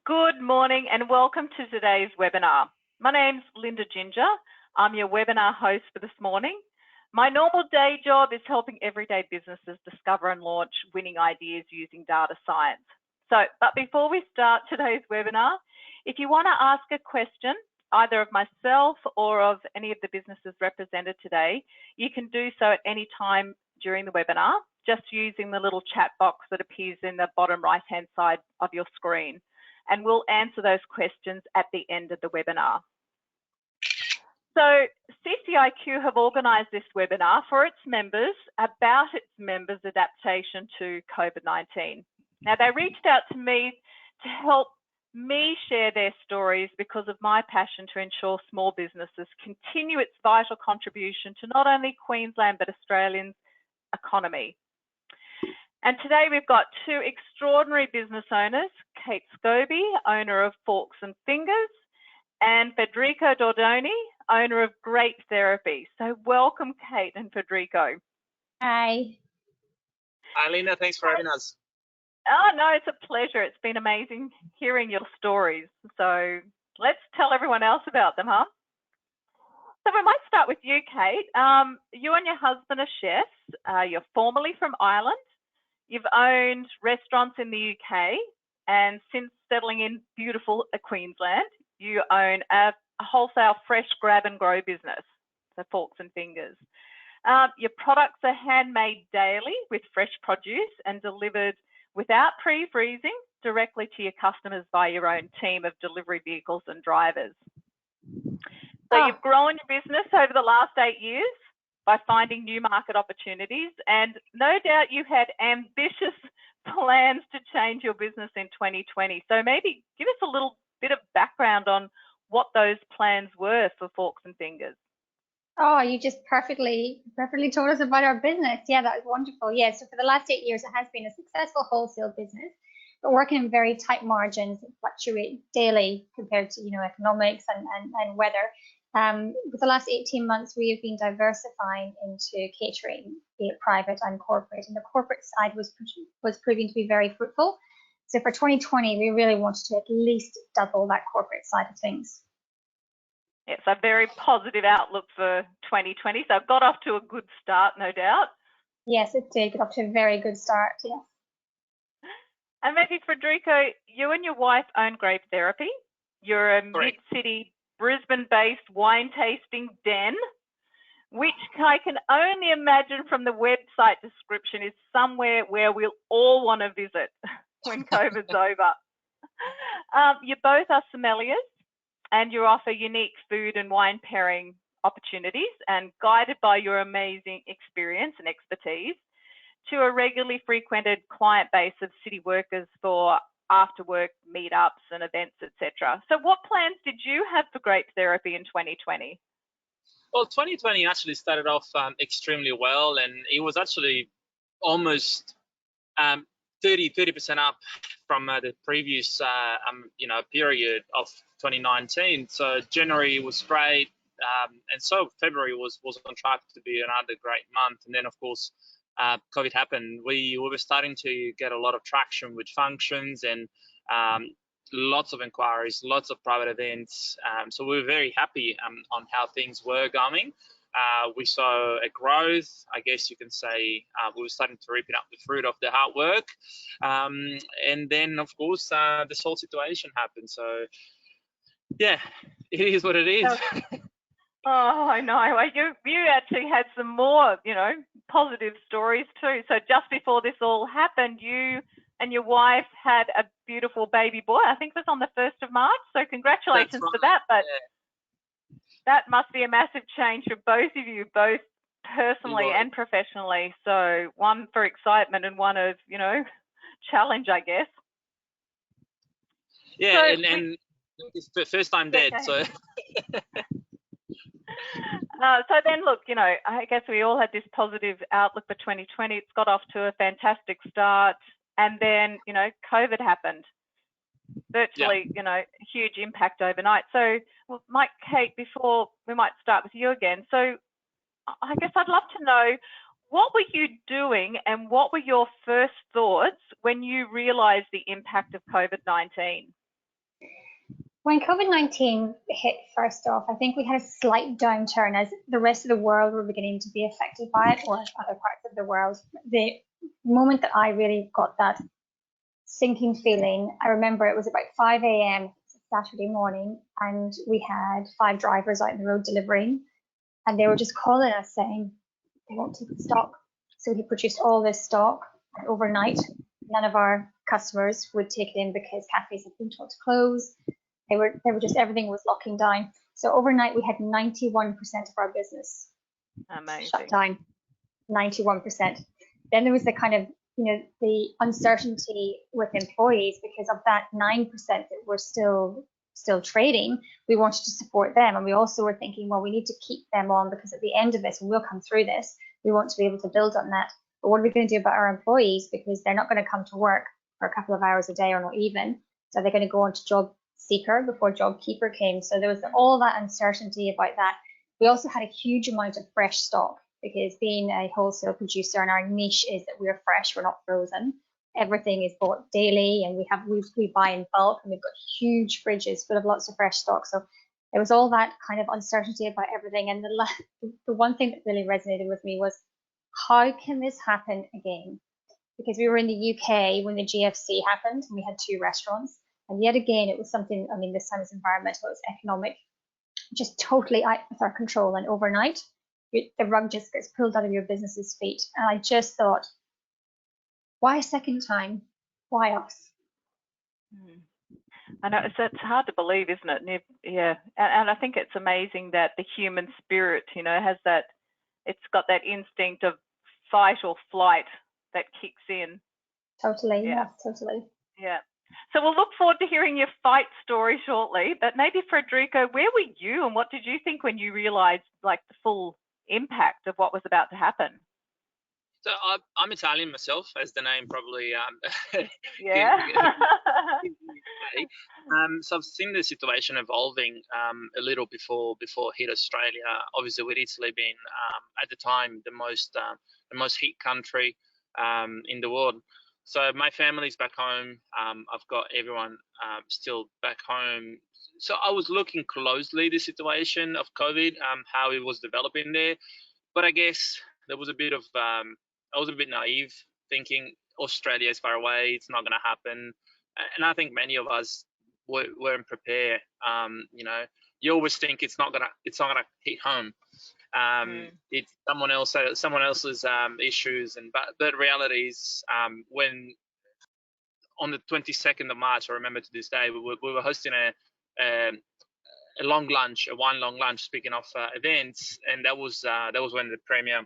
Good morning and welcome to today's webinar. My name's Linda Ginger. I'm your webinar host for this morning. My normal day job is helping everyday businesses discover and launch winning ideas using data science. But before we start today's webinar, if you want to ask a question, either of myself or of any of the businesses represented today, you can do so at any time during the webinar, just using the little chat box that appears in the bottom right-hand side of your screen. And we'll answer those questions at the end of the webinar. So CCIQ have organised this webinar for its members about its members' adaptation to COVID-19. Now, they reached out to me to help me share their stories because of my passion to ensure small businesses continue its vital contribution to not only Queensland but Australia's economy. And today we've got two extraordinary business owners, Kate Scobie, owner of Forks and Fingers, and Federico Dordoni, owner of Grape Therapy. So welcome, Kate and Federico. Hi. Hi, Linda. Thanks for having us. Oh, no, it's a pleasure. It's been amazing hearing your stories. So let's tell everyone else about them, huh? So we might start with you, Kate. You and your husband are chefs. You're formerly from Ireland. You've owned restaurants in the UK, and since settling in beautiful Queensland, you own a wholesale fresh grab and grow business, so Forks and Fingers. Your products are handmade daily with fresh produce and delivered without pre-freezing directly to your customers by your own team of delivery vehicles and drivers. So you've grown your business over the last 8 years by finding new market opportunities, and no doubt you had ambitious plans to change your business in 2020. So maybe give us a little bit of background on what those plans were for Forks and Fingers. Oh, you just perfectly told us about our business. Yeah, that was wonderful. Yeah, so for the last 8 years, it has been a successful wholesale business, but working in very tight margins that fluctuate daily compared to, economics and weather. With the last 18 months, we have been diversifying into catering, be it private and corporate, and the corporate side was proving to be very fruitful. So for 2020, we really wanted to at least double that corporate side of things. It's a very positive outlook for 2020. So it got off to a good start, no doubt. Yes, it did get off to a very good start, yes. And maybe, Federico, you and your wife own Grape Therapy. You're a mid-city Brisbane-based wine tasting den, which I can only imagine from the website description is somewhere where we'll all want to visit when COVID's over. You both are sommeliers and you offer unique food and wine pairing opportunities, and guided by your amazing experience and expertise to a regularly frequented client base of city workers for after work meetups and events, etc. So what plans did you have for Grape Therapy in 2020? Well, 2020 actually started off extremely well, and it was actually almost 30% up from the previous period of 2019. So January was great, and so February was on track to be another great month. And then of course COVID happened. We were starting to get a lot of traction with functions and lots of inquiries, lots of private events. So we were very happy on how things were going. We saw a growth, I guess you can say. We were starting to reap up the fruit of the hard work. And then, of course, this whole situation happened. So, yeah, it is what it is. Oh, I know. You actually had some more, positive stories too. So just before this all happened, you and your wife had a beautiful baby boy. I think it was on the 1st of March. So congratulations for that. But that must be a massive change for both of you, both personally and professionally. So one for excitement and one of, challenge, I guess. Yeah, so and it's the first time dead, so. So then, look, I guess we all had this positive outlook for 2020. It's got off to a fantastic start. And then, COVID happened. Virtually, huge impact overnight. So, Mike, Kate, before we might start with you again. So I guess I'd love to know, what were you doing and what were your first thoughts when you realised the impact of COVID-19? When COVID-19 hit first off, I think we had a slight downturn as the rest of the world were beginning to be affected by it, or other parts of the world. The moment that I really got that sinking feeling, I remember it was about 5 a.m. Saturday morning, and we had 5 drivers out on the road delivering, and they were just calling us saying they won't take the stock. So he produced all this stock, and overnight, none of our customers would take it in because cafes had been told to close. They were just, everything was locking down. So overnight, we had 91% of our business shut down. 91%. Then there was the kind of, the uncertainty with employees because of that 9% that were still trading. We wanted to support them, and we also were thinking, well, we need to keep them on because at the end of this, and we'll come through this, we want to be able to build on that. But what are we going to do about our employees, because they're not going to come to work for a couple of hours a day or not even? So they're going to go on to job seeker before job keeper came. So there was all that uncertainty about that. We also had a huge amount of fresh stock, because being a wholesale producer, and our niche is that we're fresh, we're not frozen. Everything is bought daily, and we buy in bulk, and we've got huge fridges full of lots of fresh stock. So there was all that kind of uncertainty about everything. And the one thing that really resonated with me was, how can this happen again? Because we were in the UK when the GFC happened, and we had 2 restaurants. And yet again, it was something, I mean, this time it's environmental, it's economic, just totally out of our control. And overnight, the rug just gets pulled out of your business's feet. And I just thought, why a second time? Why us? I know it's hard to believe, isn't it? Yeah, and I think it's amazing that the human spirit, has that. It's got that instinct of fight or flight that kicks in. Totally. Yeah. Totally. Yeah. So we'll look forward to hearing your fight story shortly. But maybe, Frederico, where were you, and what did you think when you realised the full impact of what was about to happen? So I'm Italian myself, as the name probably yeah. So I've seen the situation evolving a little before it hit Australia. Obviously, with Italy being at the time the most hit country in the world. So my family's back home. I've got everyone still back home. So I was looking closely the situation of COVID, how it was developing there. But I guess there was a bit of I was a bit naive, thinking Australia is far away, it's not going to happen. And I think many of us weren't prepared. You always think it's not gonna hit home. It's someone else's issues, but reality is when on the 22nd of March, I remember to this day, we were hosting a long lunch, a wine long lunch. Speaking of events, and that was when the Premier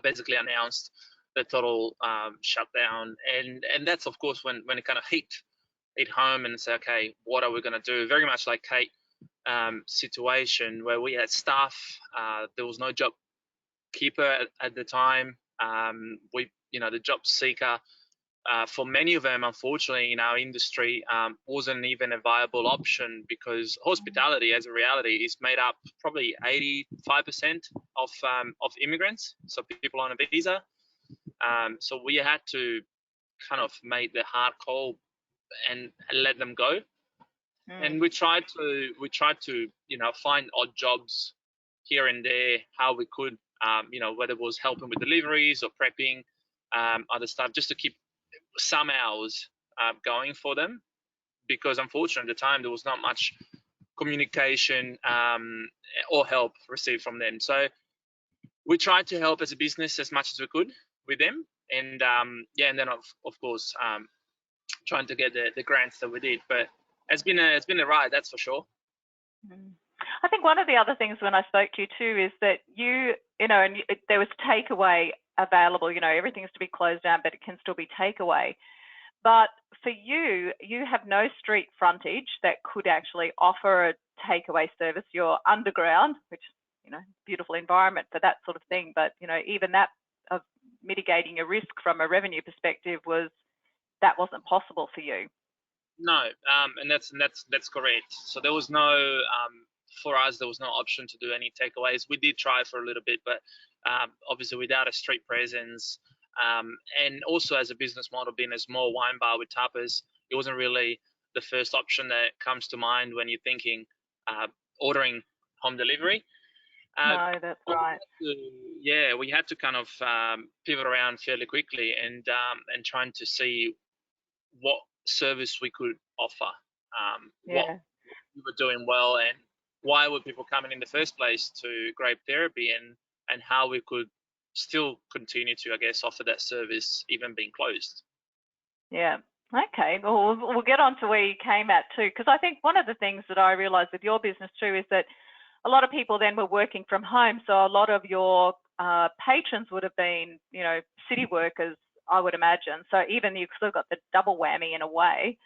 basically announced the total shutdown, and that's of course when it kind of hit home and say, okay, what are we going to do? Very much like Kate situation where we had staff, there was no job keeper at the time. The job seeker, for many of them, unfortunately, in our industry, wasn't even a viable option, because hospitality, as a reality, is made up probably 85% of immigrants, so people on a visa. So we had to kind of make the hard call and let them go. And we tried to find odd jobs here and there, how we could, whether it was helping with deliveries or prepping other stuff, just to keep some hours going for them, because unfortunately at the time there was not much communication or help received from them. So we tried to help as a business as much as we could with them, and and then of course trying to get the grants that we did. But it's been a ride, that's for sure. I think one of the other things when I spoke to you too is that and there was takeaway available. Everything has to be closed down, but it can still be takeaway. But for you have no street frontage that could actually offer a takeaway service. You're underground, which beautiful environment for that sort of thing. But even that of mitigating a risk from a revenue perspective wasn't possible for you. No, and that's correct. So there was no for us, there was no option to do any takeaways. We did try for a little bit, but obviously without a street presence, and also as a business model being a small wine bar with tapas, it wasn't really the first option that comes to mind when you're thinking ordering home delivery. No, that's right. We had to kind of pivot around fairly quickly and trying to see what service we could offer, what we were doing well, and why were people coming in the first place to Grape Therapy, and how we could still continue to, I guess, offer that service even being closed. Yeah. Okay. Well, we'll get on to where you came at too, because I think one of the things that I realised with your business too is that a lot of people then were working from home, so a lot of your patrons would have been, city workers, I would imagine. So even you've still got the double whammy in a way.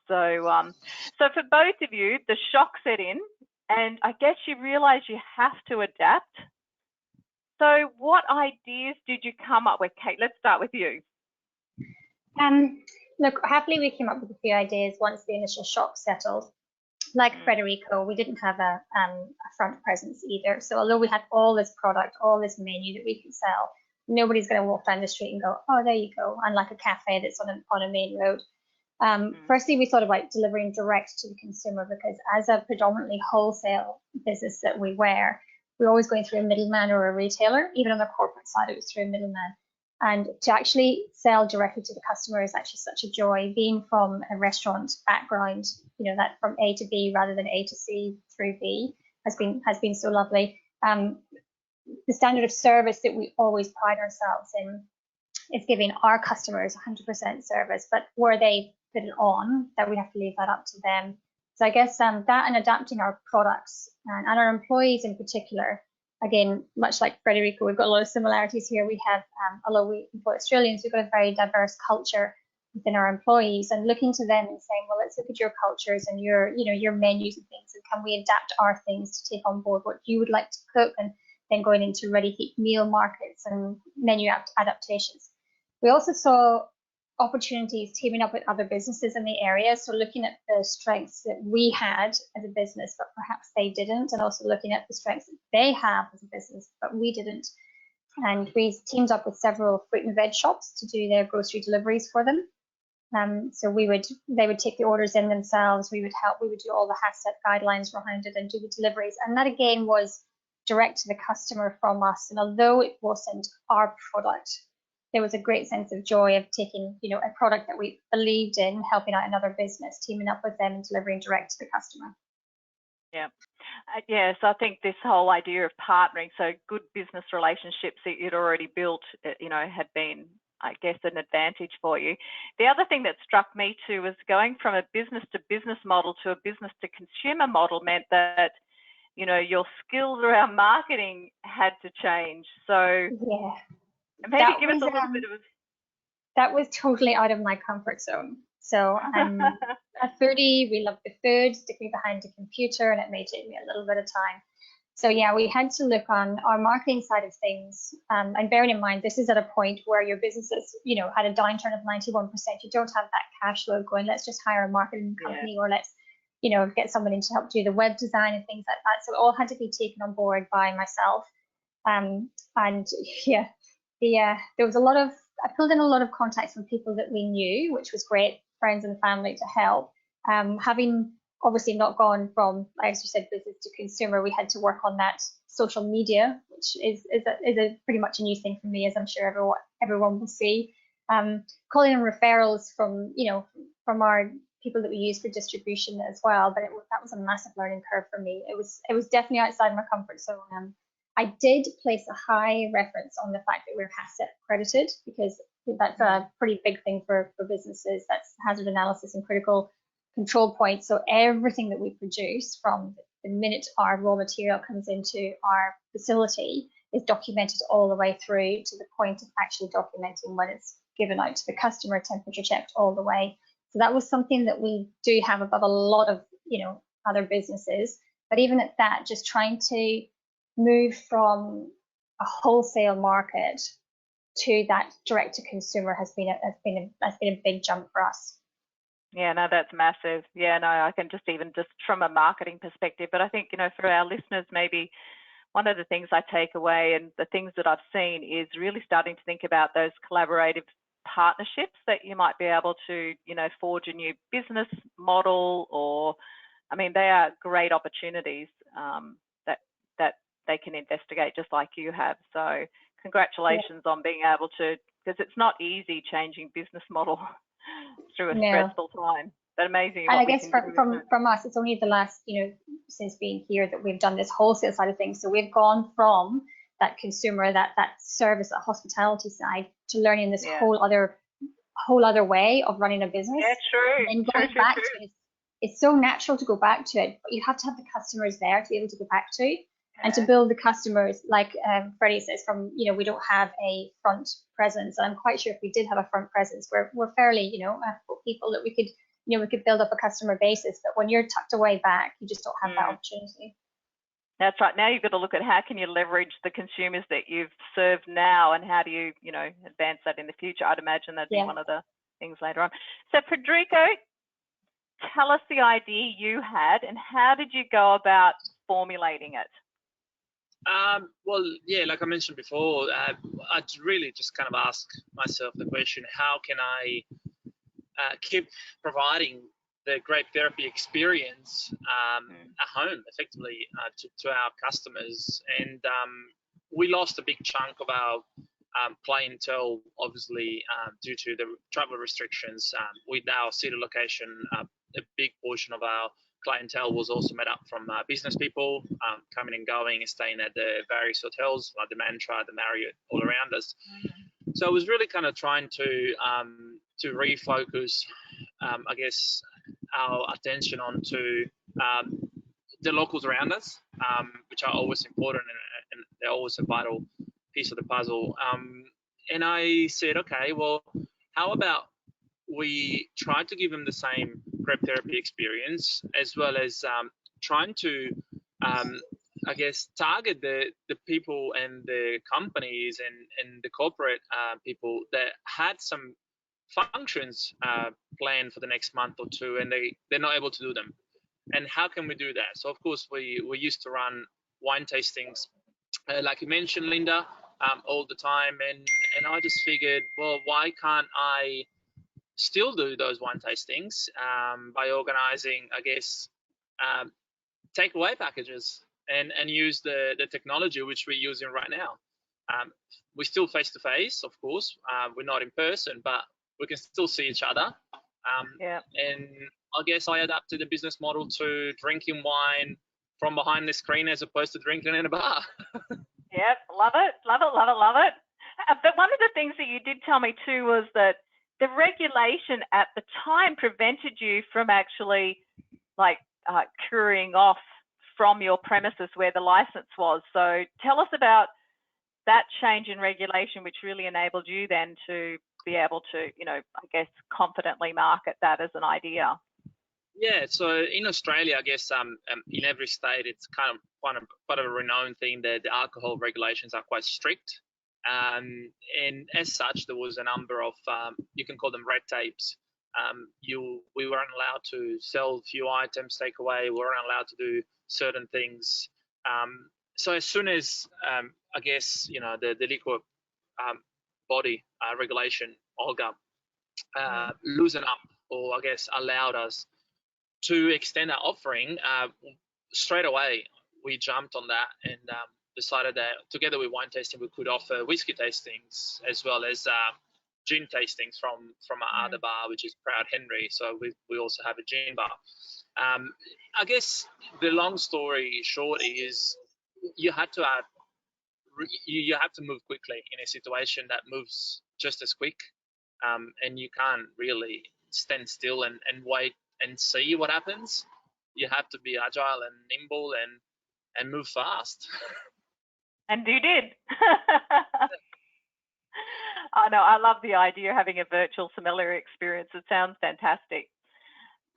So, so for both of you, the shock set in, and I guess you realise you have to adapt. So what ideas did you come up with, Kate? Let's start with you. Look, happily we came up with a few ideas once the initial shock settled. Like Federico, we didn't have a front presence either. So although we had all this product, all this menu that we could sell, nobody's going to walk down the street and go, oh, there you go, unlike a cafe that's on a main road. Firstly, we thought about delivering direct to the consumer, because as a predominantly wholesale business that we were always going through a middleman or a retailer. Even on the corporate side, it was through a middleman. And to actually sell directly to the customer is actually such a joy. Being from a restaurant background, that from A to B rather than A to C through B has been so lovely. The standard of service that we always pride ourselves in is giving our customers 100% service, but where they put it on, that we have to leave that up to them. So I guess that and adapting our products and our employees in particular. Again, much like Federico, we've got a lot of similarities here. We have, although we employ Australians, we've got a very diverse culture within our employees, and looking to them and saying, well, let's look at your cultures and your menus and things, and can we adapt our things to take on board what you would like to cook, and then going into ready heat meal markets and menu adaptations. We also saw opportunities teaming up with other businesses in the area. So looking at the strengths that we had as a business, but perhaps they didn't, and also looking at the strengths that they have as a business, but we didn't. And we teamed up with several fruit and veg shops to do their grocery deliveries for them. So they would take the orders in themselves. We would do all the HACCP guidelines behind it and do the deliveries. And that again was direct to the customer from us. And although it wasn't our product, there was a great sense of joy of taking, a product that we believed in, helping out another business, teaming up with them and delivering direct to the customer. Yeah. So I think this whole idea of partnering, so good business relationships that you'd already built, had been, I guess, an advantage for you. The other thing that struck me too was going from a business to business model to a business to consumer model meant that, your skills around marketing had to change. So yeah. Maybe give us a little bit of that was totally out of my comfort zone. So I'm a foodie, we love the food, sticking behind a computer, and it may take me a little bit of time. So yeah, we had to look on our marketing side of things, and bearing in mind this is at a point where your businesses, had a downturn of 91%. You don't have that cash flow going, let's just hire a marketing company, or let's get someone in to help do the web design and things like that. So it all had to be taken on board by myself. And yeah, there was I pulled in a lot of contacts from people that we knew, which was great, friends and family to help. Having obviously not gone from, as you said, business to consumer, we had to work on that social media, which is a pretty much a new thing for me, as I'm sure everyone will see. Calling in referrals from our people that we use for distribution as well, but that was a massive learning curve for me. It was definitely outside my comfort zone. I did place a high reference on the fact that we're HACCP accredited, because that's a pretty big thing for businesses. That's hazard analysis and critical control points. So everything that we produce from the minute our raw material comes into our facility is documented all the way through to the point of actually documenting when it's given out to the customer, temperature checked all the way. So that was something that we do have above a lot of other businesses. But even at that, just trying to move from a wholesale market to that direct to consumer has been a big jump for us. Yeah, no, that's massive. Yeah, no, I can just from a marketing perspective, but I think, for our listeners, maybe one of the things I take away and the things that I've seen is really starting to think about those collaborative partnerships that you might be able to, forge a new business model, or, I mean, they are great opportunities that they can investigate just like you have. So congratulations on being able to, because it's not easy changing business model through a stressful time. But amazing. And I guess from us, it's only the last, since being here that we've done this wholesale side of things. So we've gone from that consumer, that service, that hospitality side, to learning this whole other way of running a business. Yeah, true. And going back to it, it's so natural to go back to it, but you have to have the customers there to be able to go back to. And to build the customers, like Freddie says, we don't have a front presence. And I'm quite sure if we did have a front presence, we're fairly, people that we could build up a customer basis. But when you're tucked away back, you just don't have that opportunity. That's right. Now you've got to look at how can you leverage the consumers that you've served now, and how do you, advance that in the future. I'd imagine that'd be one of the things later on. So Federico, tell us the idea you had, and how did you go about formulating it? Well, yeah, like I mentioned before, I'd really just kind of ask myself the question, how can I keep providing the Grape therapy experience at home, effectively, to our customers? And we lost a big chunk of our clientele, obviously, due to the travel restrictions. With our city location, a big portion of our clientele was also made up from business people coming and going and staying at the various hotels like the Mantra, the Marriott, all around us. So I was really kind of trying to refocus, I guess, our attention onto the locals around us, which are always important, and they're always a vital piece of the puzzle. And I said, okay, well, how about we try to give them the same Grape therapy experience, as well as trying to, I guess, target the people and the companies and the corporate people that had some functions planned for the next month or two, and they're not able to do them. And how can we do that? So, of course, we used to run wine tastings, like you mentioned, Linda, all the time. And I just figured, well, why can't I still do those wine tastings by organizing, I guess, takeaway packages and use the technology which we're using right now. We're still face-to-face, of course. We're not in person, but we can still see each other. And I guess I adapted the business model to drinking wine from behind the screen as opposed to drinking in a bar. Yep, love it. But one of the things that you did tell me too was that the regulation at the time prevented you from actually couriering off from your premises where the license was. So tell us about that change in regulation, which really enabled you then to be able to, I guess, confidently market that as an idea. Yeah, so in Australia, I guess in every state, it's kind of quite a renowned thing that the alcohol regulations are quite strict. And as such, there was a number of, you can call them red tapes. We weren't allowed to sell few items, take away. We weren't allowed to do certain things. So as soon as, I guess, the liquor body regulation, OLGA, loosened up, or I guess allowed us to extend our offering, straight away we jumped on that and decided that together with wine tasting, we could offer whiskey tastings as well as gin tastings from our other bar, which is Proud Henry. So we also have a gin bar. I guess the long story short is you have to move quickly in a situation that moves just as quick, and you can't really stand still and wait and see what happens. You have to be agile and nimble and move fast. And you did. I know, I love the idea of having a virtual sommelier experience. It sounds fantastic.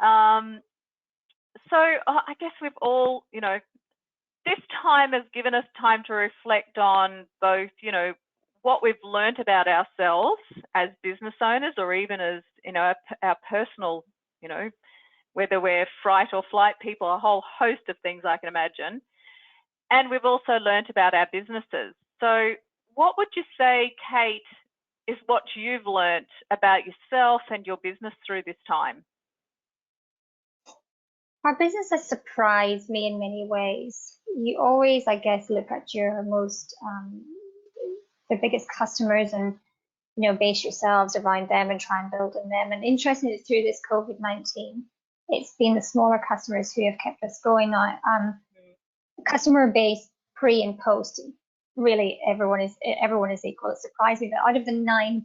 So I guess we've all, this time has given us time to reflect on both, what we've learnt about ourselves as business owners, or even as, our personal, whether we're fright or flight people, a whole host of things I can imagine. And we've also learnt about our businesses. So what would you say, Kate, is what you've learnt about yourself and your business through this time? Our business has surprised me in many ways. You always, I guess, look at your most, the biggest customers and, base yourselves around them and try and build on them. And interestingly, through this COVID-19, it's been the smaller customers who have kept us going now. Customer base pre and post, really everyone is equal. It surprised me that out of the 9%,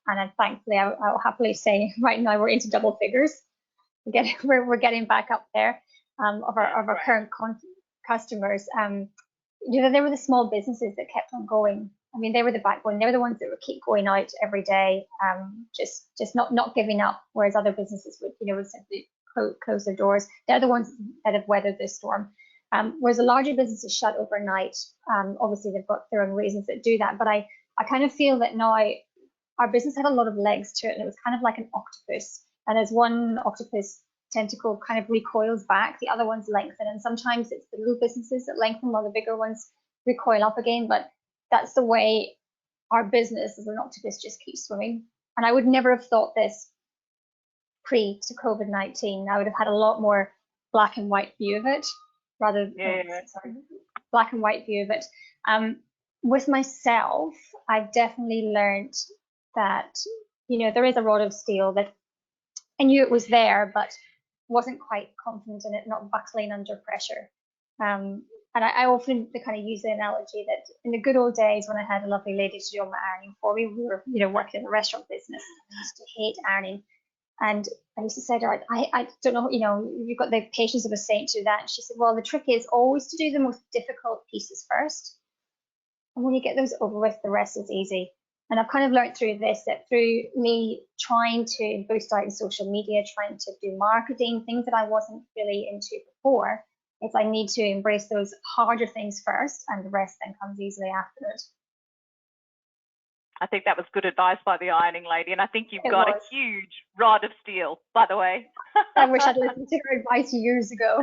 and thankfully I'll happily say right now we're into double figures. We're getting back up there of our current customers. They were the small businesses that kept on going. I mean, they were the backbone. They were the ones that would keep going out every day, just not giving up. Whereas other businesses would simply close their doors. They're the ones that have weathered this storm. Whereas the larger businesses shut overnight. Obviously, they've got their own reasons that do that. But I kind of feel that now our business had a lot of legs to it, and it was kind of like an octopus. And as one octopus tentacle kind of recoils back, the other ones lengthen. And sometimes it's the little businesses that lengthen while the bigger ones recoil up again. But that's the way our business as an octopus just keeps swimming. And I would never have thought this pre to COVID-19. I would have had a lot more black and white view of it, rather black and white view of it. With myself, I've definitely learned that, there is a rod of steel that I knew it was there, but wasn't quite confident in it, not buckling under pressure. And I often kind of use the analogy that in the good old days when I had a lovely lady to do all my ironing for me, we were, working in a restaurant business. I used to hate ironing. And I used to say to her, I don't know, you've got the patience of a saint to do that. And she said, well, the trick is always to do the most difficult pieces first. And when you get those over with, the rest is easy. And I've kind of learned through this that through me trying to boost out in social media, trying to do marketing, things that I wasn't really into before, is I need to embrace those harder things first, and the rest then comes easily after it. I think that was good advice by the ironing lady, and I think you've got a huge rod of steel, by the way. I wish I'd listened to her advice years ago.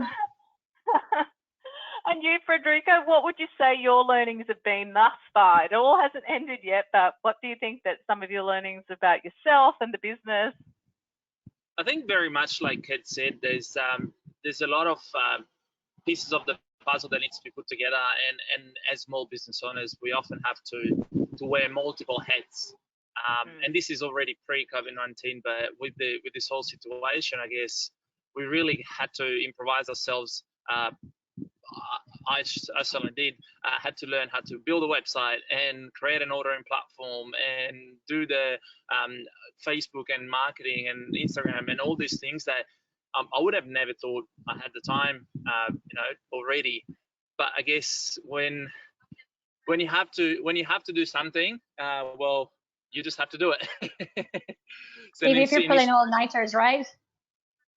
And you, Frederica, what would you say your learnings have been thus far? It all hasn't ended yet, but what do you think that some of your learnings about yourself and the business? I think very much like Kate said, there's a lot of pieces of the puzzle that needs to be put together, and as small business owners, we often have to wear multiple hats. And this is already pre-COVID-19, but with this whole situation, I guess we really had to improvise ourselves. I certainly did. I had to learn how to build a website and create an ordering platform and do the Facebook and marketing and Instagram and all these things that I would have never thought I had the time, already. But I guess when you have to do something, well, you just have to do it. So even if you're pulling all-nighters, right?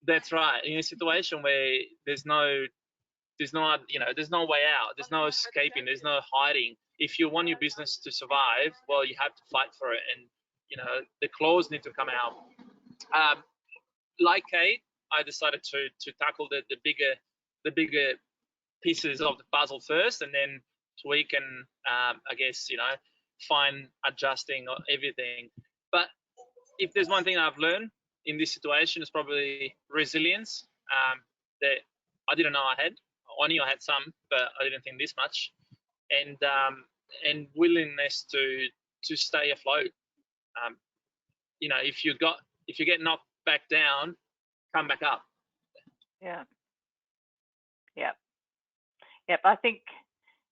That's right. In a situation where there's no way out, there's no escaping, there's no hiding. If you want your business to survive, well, you have to fight for it, and the claws need to come out. Like Kate, I decided to tackle the bigger pieces of the puzzle first, and then tweak and I guess fine adjusting everything. But if there's one thing I've learned in this situation, is probably resilience. That I didn't know I had. I knew I had some, but I didn't think this much. And willingness to stay afloat. If you get knocked back down, come back up. Yeah. I think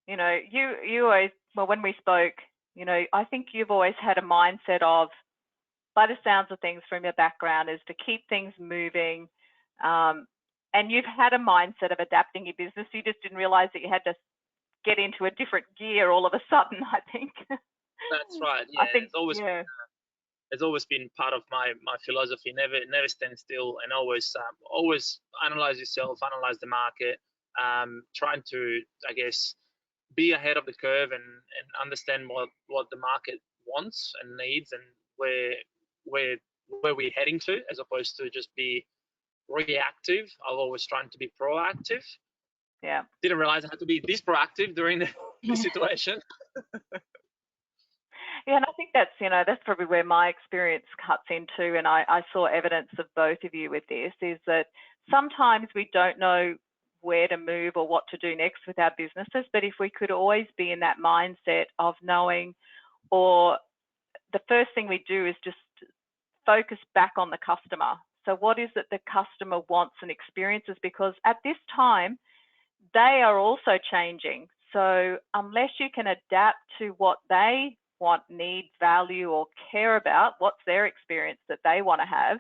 you always, well, when we spoke, I think you've always had a mindset of, by the sounds of things from your background, is to keep things moving. And you've had a mindset of adapting your business. You just didn't realize that you had to get into a different gear all of a sudden, I think. That's right. Yeah, I think, it's always been part of my philosophy. Never stand still, and always analyze yourself, analyze the market, trying to, I guess, be ahead of the curve and understand what the market wants and needs, and where we're heading to, as opposed to just be reactive. I've always tried to be proactive. Yeah. Didn't realize I had to be this proactive during the situation. Yeah, and I think that's, that's probably where my experience cuts into, and I saw evidence of both of you with this, is that sometimes we don't know where to move or what to do next with our businesses, but if we could always be in that mindset of knowing, or the first thing we do is just focus back on the customer. So what is it the customer wants and experiences? Because at this time, they are also changing. So unless you can adapt to what they want, need, value, or care about, what's their experience that they want to have,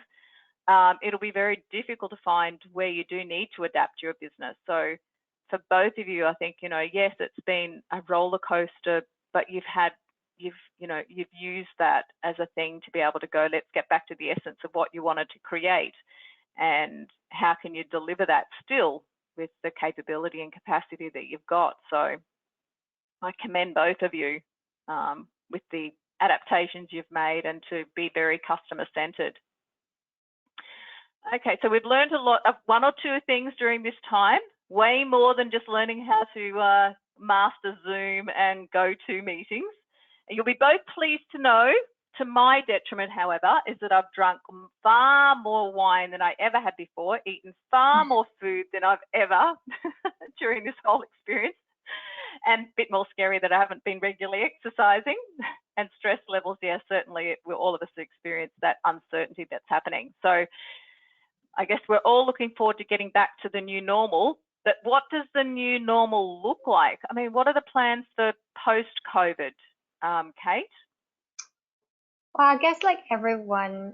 it'll be very difficult to find where you do need to adapt your business. So for both of you, I think, yes, it's been a roller coaster, but you've used that as a thing to be able to go, let's get back to the essence of what you wanted to create, and how can you deliver that still with the capability and capacity that you've got. So I commend both of you with the adaptations you've made and to be very customer centered. Okay, so we've learned a lot of one or two things during this time, way more than just learning how to master Zoom and go-to meetings. And you'll be both pleased to know, to my detriment, however, is that I've drunk far more wine than I ever had before, eaten far more food than I've ever during this whole experience, and a bit more scary that I haven't been regularly exercising. And stress levels, yeah, certainly all of us experience that uncertainty that's happening. So I guess we're all looking forward to getting back to the new normal, but what does the new normal look like? I mean, what are the plans for post-COVID, Kate? Well, I guess like everyone,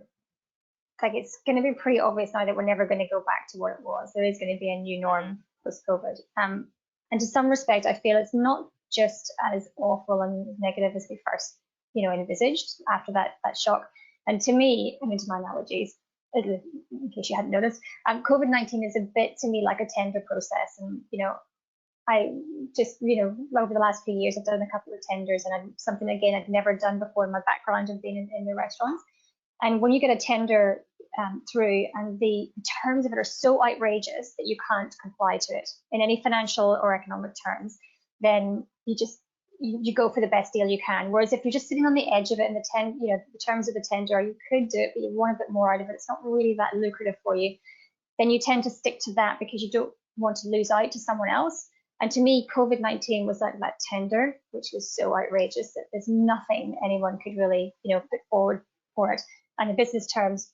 like it's going to be pretty obvious now that we're never going to go back to what it was. There is going to be a new norm post-COVID. And to some respect, I feel it's not just as awful and negative as we first, envisaged after that shock. And to me, to my analogies, in case you hadn't noticed, COVID-19 is a bit to me like a tender process. And, I just, over the last few years, I've done a couple of tenders, and something, again, I'd never done before in my background of being in the restaurants. And when you get a tender through and the terms of it are so outrageous that you can't comply to it in any financial or economic terms, then you go for the best deal you can. Whereas if you're just sitting on the edge of it and the terms of the tender, you could do it, but you want a bit more out of it, it's not really that lucrative for you, then you tend to stick to that because you don't want to lose out to someone else. And to me, COVID-19 was like that tender, which was so outrageous that there's nothing anyone could really, put forward for it. And in business terms,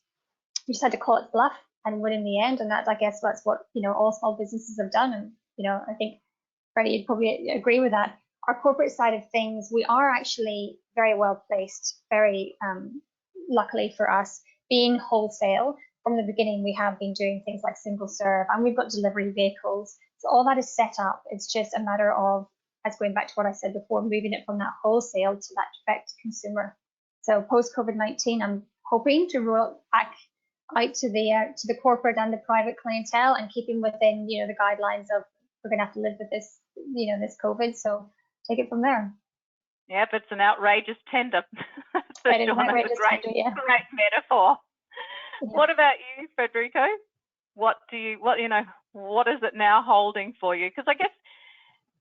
you just had to call it bluff and win in the end. And that, I guess, that's what, all small businesses have done. And, I think, Freddie, you'd probably agree with that. Our corporate side of things, we are actually very well placed, very luckily for us, being wholesale. From the beginning, we have been doing things like single serve, and we've got delivery vehicles. So all that is set up. It's just a matter of, as going back to what I said before, moving it from that wholesale to that direct consumer. So post COVID-19, I'm hoping to roll it back out to the corporate and the private clientele, and keeping within the guidelines of we're going to have to live with this this COVID. So take it from there. Yeah, but it's an outrageous tender. Right, an outrageous tender, yeah. Great metaphor. Yeah. What about you, Federico? What is it now holding for you? Because I guess,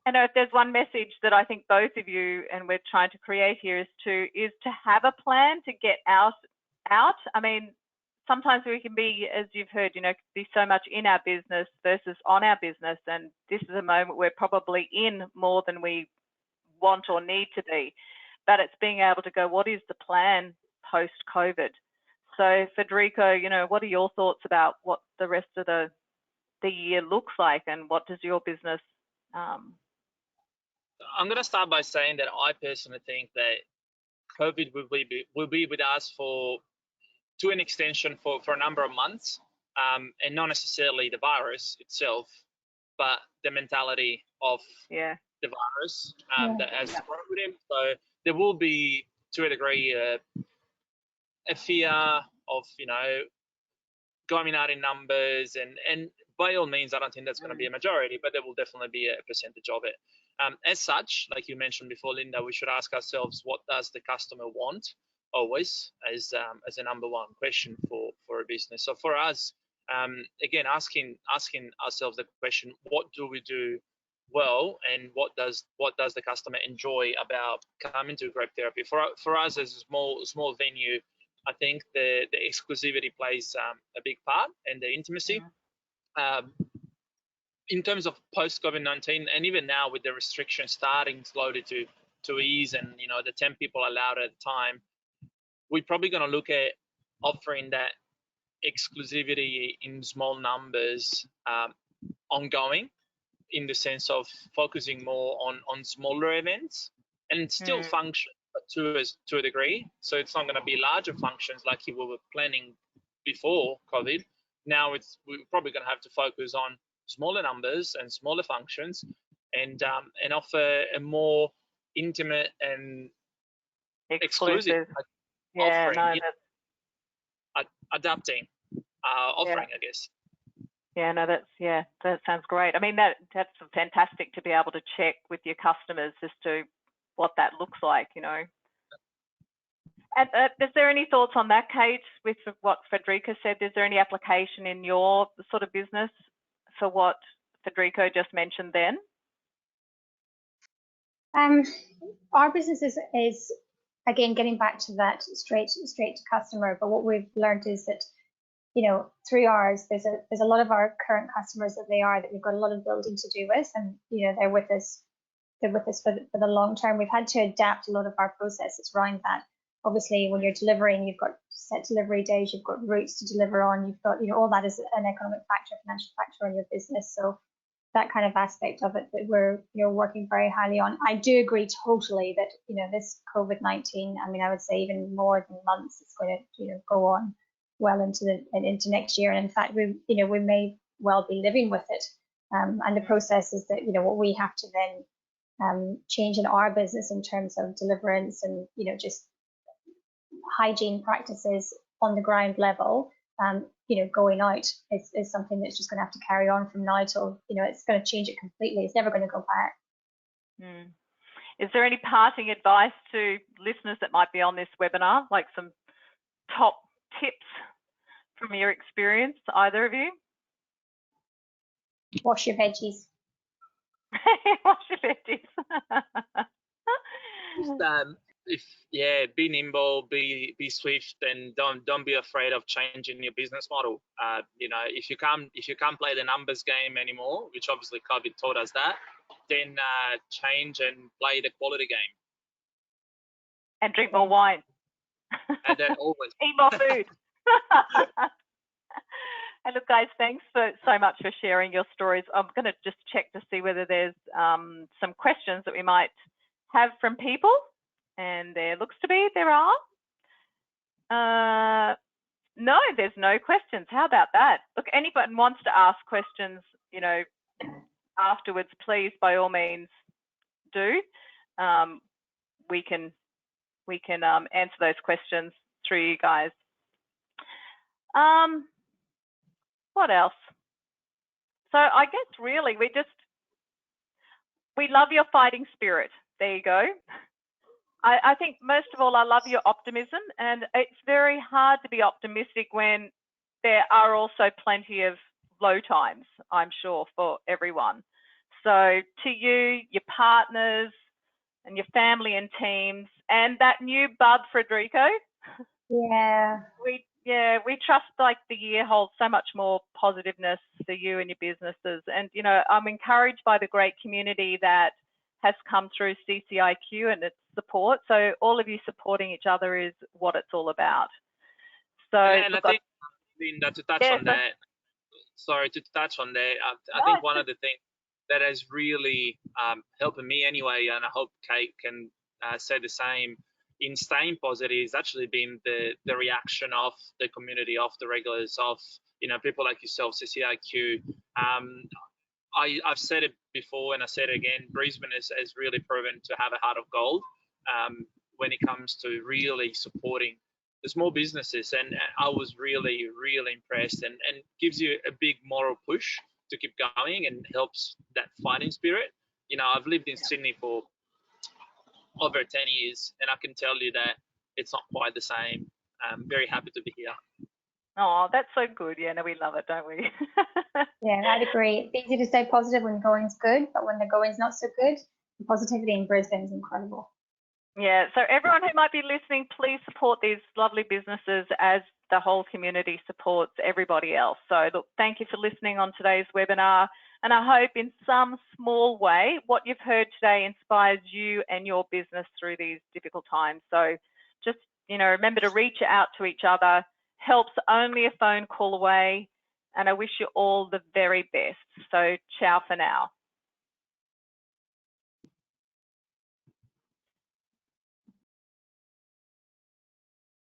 if there's one message that I think both of you and we're trying to create here is to have a plan to get out. I mean, sometimes we can be, as you've heard, be so much in our business versus on our business, and this is a moment we're probably in more than we want or need to be. But it's being able to go, what is the plan post-COVID? So Federico, what are your thoughts about what the rest of the year looks like, and what does your business? I'm going to start by saying that I personally think that COVID will be with us to an extension for a number of months, and not necessarily the virus itself, but the mentality of the virus that has grown with him. So there will be, to a degree, a fear of going out in numbers, and by all means, I don't think that's going to be a majority, but there will definitely be a percentage of it. As such, like you mentioned before, Linda, we should ask ourselves, what does the customer want, always, as a number one question for a business. So for us, again, asking ourselves the question, what do we do well, and what does the customer enjoy about coming to Grape Therapy. For us as a small venue, I think the exclusivity plays a big part, and the intimacy. Um, in terms of post COVID-19, and even now with the restrictions starting slowly to ease, and the 10 people allowed at a time, we're probably going to look at offering that exclusivity in small numbers ongoing, in the sense of focusing more on smaller events, and still function, but to a degree. So it's not going to be larger functions like we were planning before COVID. Now we're probably going to have to focus on smaller numbers and smaller functions, and offer a more intimate and exclusive offering, adapting offering, I guess. Yeah, no, that sounds great. I mean, that's fantastic to be able to check with your customers as to what that looks like, And is there any thoughts on that, Kate, with what Federica said? Is there any application in your sort of business for what Federico just mentioned then? Our business is again getting back to that straight to customer. But what we've learned is that, through ours, there's a lot of our current customers that we've got a lot of building to do with, and they're with us for the long term. We've had to adapt a lot of our processes around that. Obviously, when you're delivering, you've got set delivery days, you've got routes to deliver on, you've got all that is an economic factor, financial factor in your business. So that kind of aspect of it that we're working very highly on. I do agree totally that this COVID-19, I mean, I would say even more than months, it's going to go on well into next year, and in fact we may well be living with it, and the process is that what we have to then change in our business in terms of deliverance and just hygiene practices on the ground level, going out is something that's just going to have to carry on from now till it's going to change it completely. It's never going to go back. Is there any parting advice to listeners that might be on this webinar, like some top tips from your experience, either of you? Wash your veggies. Wash your veggies. Be nimble, be swift, and don't be afraid of changing your business model. If you can't play the numbers game anymore, which obviously COVID taught us that, then change and play the quality game. And drink more wine. And then always eat more food. And look, guys, thanks so much for sharing your stories. I'm going to just check to see whether there's some questions that we might have from people. And there looks to be, there are. No, there's no questions. How about that? Look, anybody wants to ask questions, afterwards, please, by all means, do. We can answer those questions through you guys. What else? So I guess really we love your fighting spirit. There you go. I think most of all, I love your optimism, and it's very hard to be optimistic when there are also plenty of low times, I'm sure, for everyone. So to you, your partners, and your family and teams, and that new bub, Federico. Yeah. We trust like the year holds so much more positiveness for you and your businesses. And, I'm encouraged by the great community that has come through CCIQ and its support. So all of you supporting each other is what it's all about. So, and I think, Linda, to touch on that, I think one of the things that has really helped me anyway, and I hope Kate can say the same, in staying positive, has actually been the reaction of the community, of the regulars, of people like yourself, CCIQ. I've said it before and I said it again, Brisbane has really proven to have a heart of gold when it comes to really supporting the small businesses, and I was really, really impressed, and gives you a big moral push to keep going and helps that fighting spirit. I've lived in Sydney for over 10 years, and I can tell you that it's not quite the same. I'm very happy to be here. Oh, that's so good. Yeah, no, we love it, don't we? Yeah, I'd agree. It's easy to stay positive when the going's good, but when the going's not so good, the positivity in Brisbane is incredible. Yeah, so everyone who might be listening, please support these lovely businesses as the whole community supports everybody else. So look, thank you for listening on today's webinar. And I hope in some small way, what you've heard today inspires you and your business through these difficult times. So just, remember to reach out to each other. Help's only a phone call away. And I wish you all the very best. So ciao for now.